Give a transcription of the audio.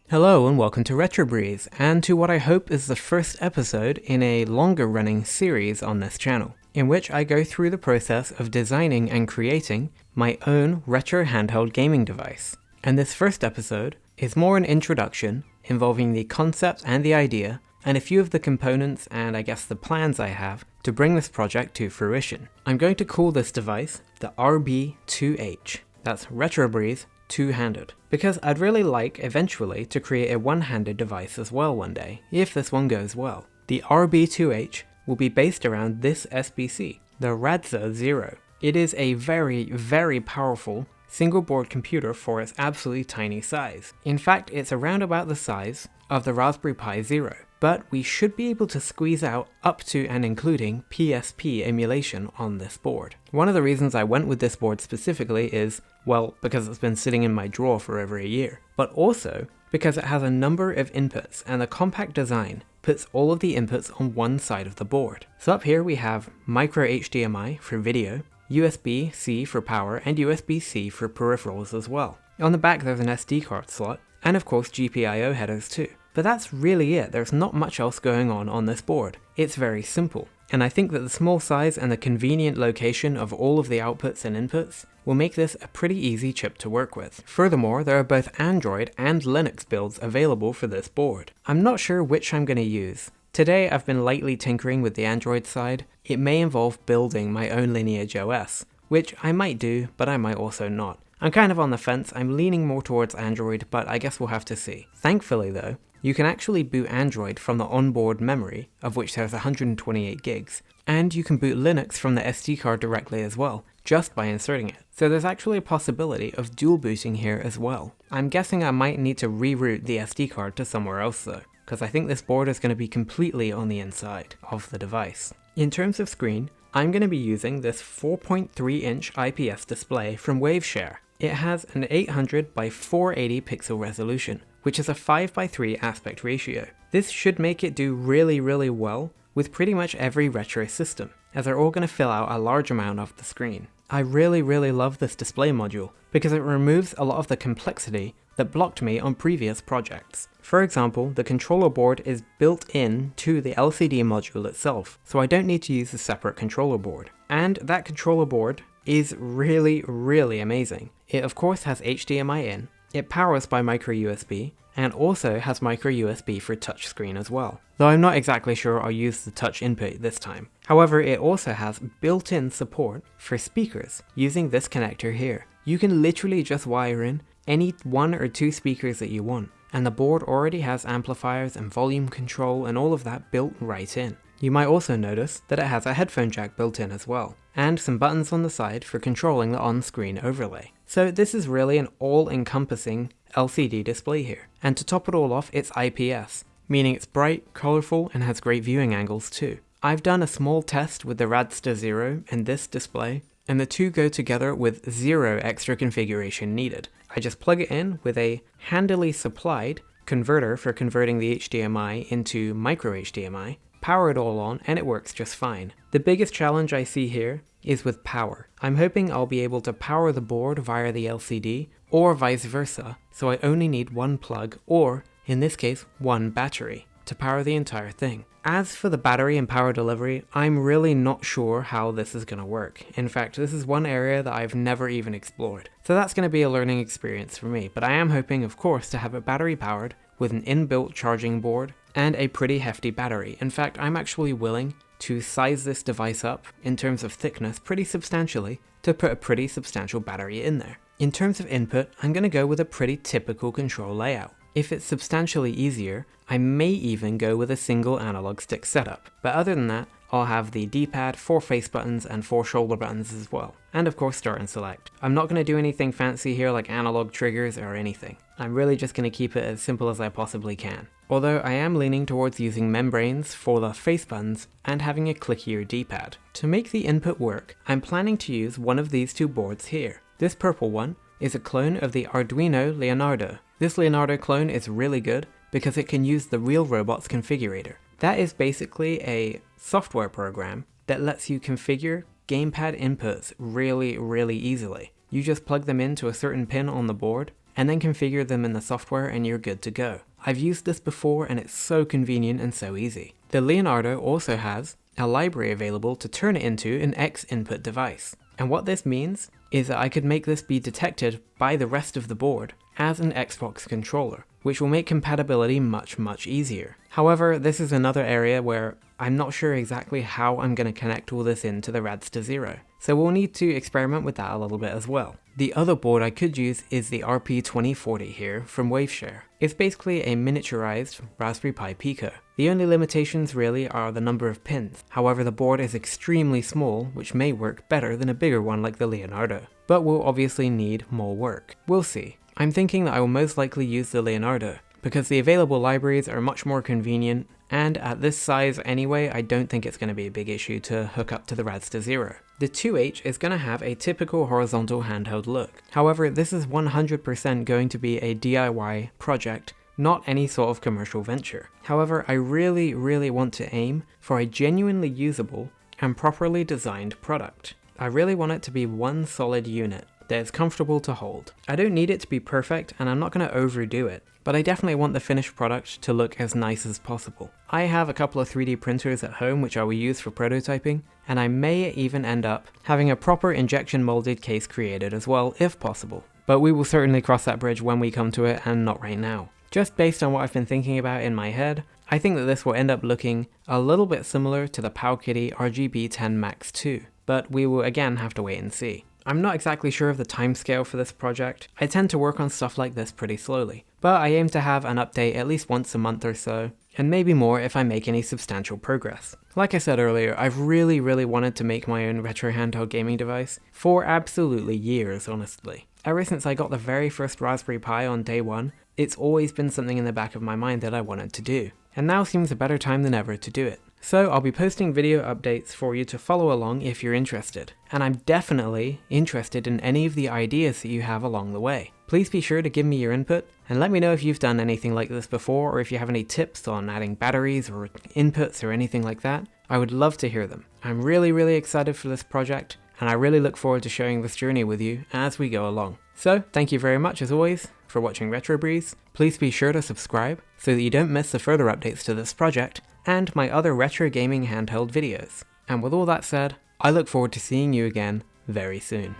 Hello and welcome to Retro Breeze, and to what I hope is the first episode in a longer running series on this channel, in which I go through the process of designing and creating my own retro handheld gaming device. And this first episode is more an introduction involving the concept and the idea, and a few of the components and I guess the plans I have to bring this project to fruition. I'm going to call this device the RB-2H. That's Retro Breeze two-handed, because I'd really like eventually to create a one-handed device as well one day, if this one goes well. The RB-2H will be based around this SBC, the Radza 0. It is a very, very powerful single board computer for its absolutely tiny size. In fact, it's around about the size of the Raspberry Pi Zero, but we should be able to squeeze out up to and including PSP emulation on this board. One of the reasons I went with this board specifically is, well, because it's been sitting in my drawer for over a year, but also because it has a number of inputs and the compact design puts all of the inputs on one side of the board. So up here we have micro HDMI for video, USB-C for power, and USB-C for peripherals as well. On the back there's an SD card slot, and of course GPIO headers too. But that's really it, there's not much else going on this board. It's very simple, and I think that the small size and the convenient location of all of the outputs and inputs will make this a pretty easy chip to work with. Furthermore, there are both Android and Linux builds available for this board. I'm not sure which I'm going to use. Today I've been lightly tinkering with the Android side. It may involve building my own Lineage OS, which I might do, but I might also not. I'm kind of on the fence, I'm leaning more towards Android, but I guess we'll have to see. Thankfully though, you can actually boot Android from the onboard memory, of which there's 128 gigs, and you can boot Linux from the SD card directly as well, just by inserting it. So there's actually a possibility of dual booting here as well. I'm guessing I might need to reroute the SD card to somewhere else though, because I think this board is going to be completely on the inside of the device. In terms of screen, I'm going to be using this 4.3 inch IPS display from Waveshare. It has an 800 by 480 pixel resolution, which is a 5:3 aspect ratio. This should make it do really well with pretty much every retro system, as they're all going to fill out a large amount of the screen. I really love this display module, because it removes a lot of the complexity that blocked me on previous projects. For example, the controller board is built in to the LCD module itself, so I don't need to use a separate controller board. And that controller board is really amazing. It of course has HDMI in, it powers by micro USB, and also has micro USB for touchscreen as well. Though I'm not exactly sure I'll use the touch input this time. However, it also has built-in support for speakers using this connector here. You can literally just wire in any 1 or 2 speakers that you want, and the board already has amplifiers and volume control and all of that built right in. You might also notice that it has a headphone jack built in as well, and some buttons on the side for controlling the on-screen overlay. So this is really an all-encompassing LCD display here. And to top it all off, it's IPS, meaning it's bright, colourful, and has great viewing angles too. I've done a small test with the Radza 0 and this display, and the two go together with zero extra configuration needed. I just plug it in with a handily supplied converter for converting the HDMI into micro HDMI, power it all on, and it works just fine. The biggest challenge I see here is with power. I'm hoping I'll be able to power the board via the LCD, or vice versa, so I only need one plug, or, in this case, one battery, to power the entire thing. As for the battery and power delivery, I'm really not sure how this is going to work. In fact, this is one area that I've never even explored. So that's going to be a learning experience for me, but I am hoping, of course, to have it battery powered with an inbuilt charging board and a pretty hefty battery. In fact, I'm actually willing to size this device up in terms of thickness pretty substantially to put a pretty substantial battery in there. In terms of input, I'm going to go with a pretty typical control layout. If it's substantially easier, I may even go with a single analog stick setup, but other than that, I'll have the D-pad, 4 face buttons, and 4 shoulder buttons as well. And of course start and select. I'm not going to do anything fancy here like analog triggers or anything. I'm really just going to keep it as simple as I possibly can. Although I am leaning towards using membranes for the face buttons and having a clickier D-pad. To make the input work, I'm planning to use one of these two boards here. This purple one is a clone of the Arduino Leonardo. This Leonardo clone is really good because it can use the Real Robots configurator. That is basically a software program that lets you configure gamepad inputs really easily. You just plug them into a certain pin on the board and then configure them in the software and you're good to go. I've used this before and it's so convenient and so easy. The Leonardo also has a library available to turn it into an X input device. And what this means is that I could make this be detected by the rest of the board as an Xbox controller, which will make compatibility much easier. However, this is another area where I'm not sure exactly how I'm going to connect all this into the Radster Zero, so we'll need to experiment with that a little bit as well. The other board I could use is the RP-2040 here from Waveshare. It's basically a miniaturized Raspberry Pi Pico. The only limitations really are the number of pins. However, the board is extremely small, which may work better than a bigger one like the Leonardo, but will obviously need more work. We'll see. I'm thinking that I will most likely use the Leonardo, because the available libraries are much more convenient, and at this size anyway, I don't think it's going to be a big issue to hook up to the Radster Zero. The 2H is going to have a typical horizontal handheld look. However, this is 100% going to be a DIY project, not any sort of commercial venture. However, I really want to aim for a genuinely usable and properly designed product. I really want it to be one solid unit that is comfortable to hold. I don't need it to be perfect and I'm not going to overdo it, but I definitely want the finished product to look as nice as possible. I have a couple of 3D printers at home which I will use for prototyping, and I may even end up having a proper injection molded case created as well if possible. But we will certainly cross that bridge when we come to it and not right now. Just based on what I've been thinking about in my head, I think that this will end up looking a little bit similar to the Powkiddy RGB-10 Max 2, but we will again have to wait and see. I'm not exactly sure of the timescale for this project. I tend to work on stuff like this pretty slowly, but I aim to have an update at least once a month or so, and maybe more if I make any substantial progress. Like I said earlier, I've really wanted to make my own retro handheld gaming device for absolutely years, honestly. Ever since I got the very first Raspberry Pi on day one, it's always been something in the back of my mind that I wanted to do, and now seems a better time than ever to do it. So I'll be posting video updates for you to follow along if you're interested, and I'm definitely interested in any of the ideas that you have along the way. Please be sure to give me your input, and let me know if you've done anything like this before, or if you have any tips on adding batteries or inputs or anything like that. I would love to hear them. I'm really excited for this project, and I really look forward to sharing this journey with you as we go along. So thank you very much as always for watching Retro Breeze. Please be sure to subscribe so that you don't miss the further updates to this project and my other retro gaming handheld videos. And with all that said, I look forward to seeing you again very soon.